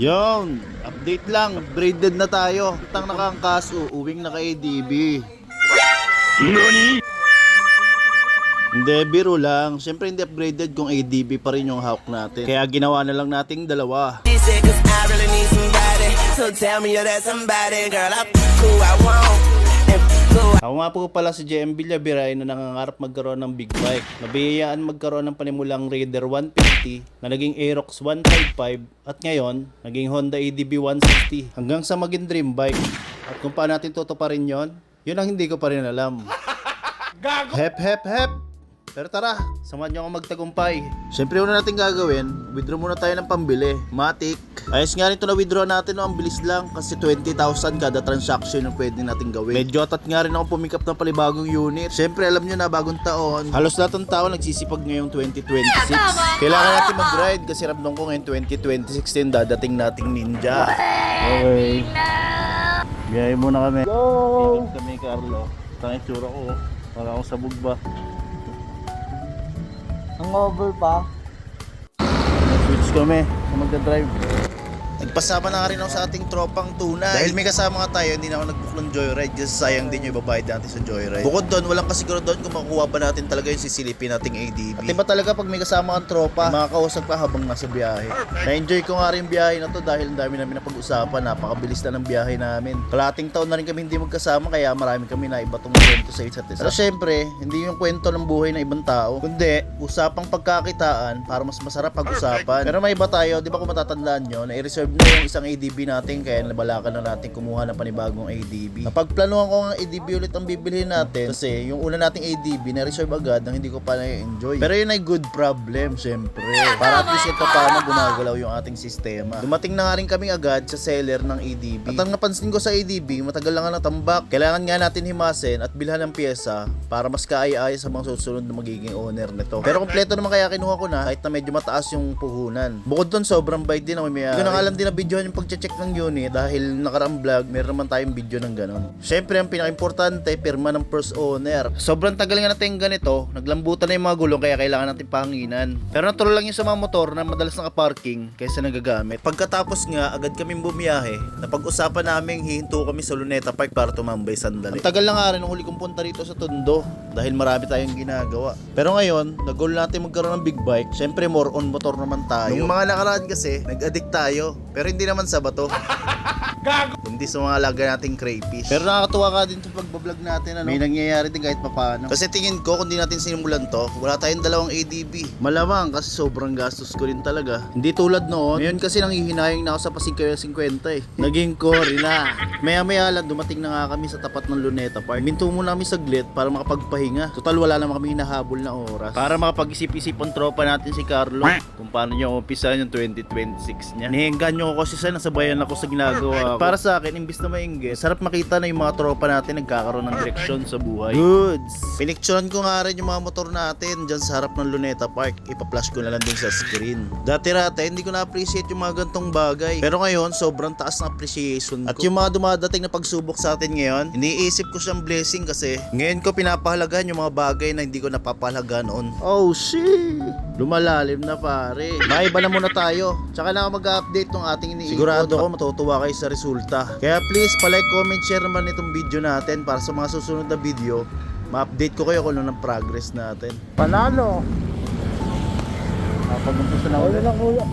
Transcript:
Yon, update lang, braided na tayo. Tang nakangkas, uuwing naka-ADB. NANI? Hindi, biro lang. Siyempre hindi upgraded kung ADB pa rin yung hawk natin. Kaya ginawa na lang nating dalawa. Ako nga po pala si JM Villabiray na nangangarap magkaroon ng big bike. Nabiyayaan magkaroon ng panimulang Raider 150 na naging Aerox 155 at ngayon naging Honda ADB 160 hanggang sa maging dream bike. At kung paano natin tutuparin yon, yun ang hindi ko pa rin alam. Hep hep hep! Pero tara, samahan nyo ako magtagumpay. Siyempre una natin gagawin, withdraw muna tayo ng pambili. Matic. Ayos nga nito na withdraw natin, no? Ang bilis lang kasi 20,000 kada transaction yung pwede natin gawin. Medyo atat nga rin ako pumikap ng palibagong unit. Siyempre alam nyo na bagong taon, halos lahat ng tao nagsisipag ngayong 2026. Kailangan natin mag-ride kasi ramdam ko ngayon 2026 din dadating nating ninja. Okay. Biyahe muna kami. Go! Ikot kami, Carlo. Tanging tsura ko, para akong sabog ba. Ang over pa. Switch kami sa magdadrive. Nagpasama na nga rin ako sa ating tropang tunay. Dahil may kasama nga tayo, hindi na ako nag-book ng joyride kasi sayang din yung ibabayad natin sa joyride. Bukod doon, walang kasiguro doon kung makukuha ba natin talaga yung sisilipin nating ADB. At iba talaga pag may kasama kang tropa, makakausap pa habang nasa biyahe. Na-enjoy ko nga rin yung biyahe na to dahil ang dami namin napag-usapan, napakabilis na ng biyahe namin. Kalating taon na rin kami hindi magkasama kaya marami kami na iba tong kwento sa isa't isa. Pero syempre, hindi yung kwento ng buhay ng ibang tao, kundi usapang pagkakitaan para mas masarap pag-usapan. Pero may iba tayo, di ba kung matatandaan nyo, na i-reserve na yung isang ADB natin kaya nabalakan na natin kumuha ng panibagong ADB. Napagplanuhan ko ang ADB ulit ang bibilhin natin kasi yung una nating ADB na-reserve agad nang hindi ko pa na-enjoy. Pero yun ay good problem syempre. Para at least ito paano gumagalaw yung ating sistema. Dumating na nga rin kami agad sa seller ng ADB. At ang napansin ko sa ADB, matagal lang nga natambak. Kailangan nga natin himasin at bilhan ng pyesa para mas kaaya-aya sa mga susunod na magiging owner nito. Pero kompleto naman kaya kinuha ko na kahit na medyo mataas yung puhunan. Bukod doon sobrang bait din ang may-ari. Hindi ko na alam din na video yung pag-check ng unit dahil nakaraang vlog, meron naman tayong video ng ganon. Syempre, ang pinaka-importante, pirma ng first owner. Sobrang tagal nga natin ganito, naglambutan na yung mga gulong kaya kailangan natin pahanginan. Pero natural lang yung sa mga motor na madalas naka-parking kaysa nagagamit. Pagkatapos nga, agad kaming bumiyahe, napag-usapan namin hihinto kami sa Luneta Park para tumambay sandali. Ang tagal lang nga rin nung huli kong punta rito sa Tondo dahil marami tayong ginagawa. Pero ngayon, nag-goal natin magkaroon ng big bike. Syempre, more on motor naman tayo. Yung mga nakaraan kasi, nag-addict tayo. Pero hindi naman sa bato. Hindi sa mga alaga nating crayfish. Pero nakakatuwa ka din sa pagbablog natin, ano? May nangyayari din kahit papaano. Kasi tingin ko, kung di natin sinimulan to, wala tayong dalawang ADB. Malamang kasi sobrang gastos ko rin talaga. Hindi tulad noon. Ngayon kasi nanghihinayang na ako sa Pasig 50 eh. Naging core na. Maya-maya lang, dumating na nga kami sa tapat ng Luneta Park. Minto muna kami saglit para makapagpahinga. Total, wala naman kami hinahabol na oras. Para makapag-isip-isip ang tropa natin si Carlo kung paano niya umpisahan yung 2026 niya. Nihinggan niyo ako kasi sa nasabayan ako sa ginagawa ko. Para sa akin, imbis na mainggit, sarap makita na yung mga tropa natin nagkakaroon ng direksyon sa buhay. Goods! Pinicturean ko nga rin yung mga motor natin dyan sa harap ng Luneta Park. Ipa-flash ko na lang din sa screen. Dati-rate, hindi ko na-appreciate yung mga gantong bagay. Pero ngayon, sobrang taas na appreciation ko. At yung mga dumadating na pagsubok sa atin ngayon, iniisip ko siyang blessing kasi ngayon ko pinapahalagahan yung mga bagay na hindi ko napapahalaga noon. Oh shit! Lumalalim na pare. Maiba na muna tayo. Tsaka na ako mag-update ng ating iniikot. Sigurado ko matutuwa kayo sa resulta. Kaya please, palike, comment, share naman itong video natin para sa mga susunod na video, ma-update ko kayo kung ano ng progress natin. Panalo. Pag-umpisa na Ano ulit. lang kuya.